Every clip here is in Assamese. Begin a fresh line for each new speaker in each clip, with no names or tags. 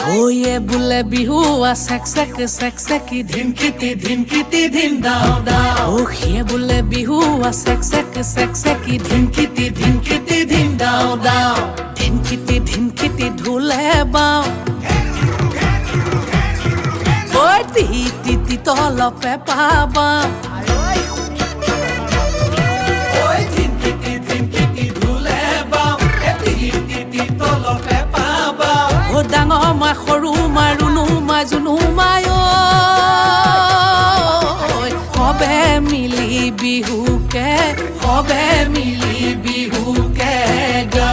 Oye bule bihu a sek ধিনকিতি ধিন দাও দাও ও হে bule bihu a sek ধিনকিতি ধিন দাও দাও ধিনকিতি ঢুলে বাও ওই তি তলপে পাবা ওই ধিনকিতি ঢুলে বাও তি তলপে পাবা ও ডাঙৰ মা সৰু মা ৰুণু মা জুনু মায় সবে মিলি বিহুকে গা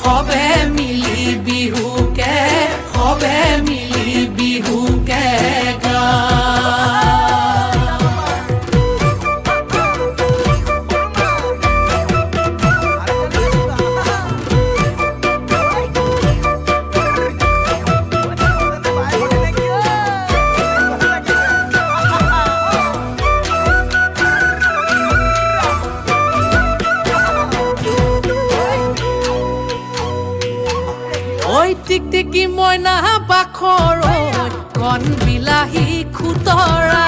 সবে মিলি বিহুকে গা ঐ টিকটিকি মইনা বাখৰ কণ বিলাহী খুতৰা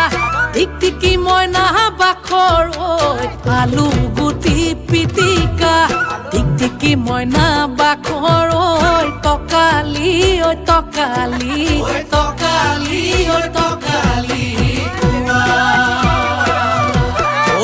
টিকটিকি মইনা বাখৰ আলু গুটি পিটিকা টিকটিকি মইনা বাখৰ তকালি তকালি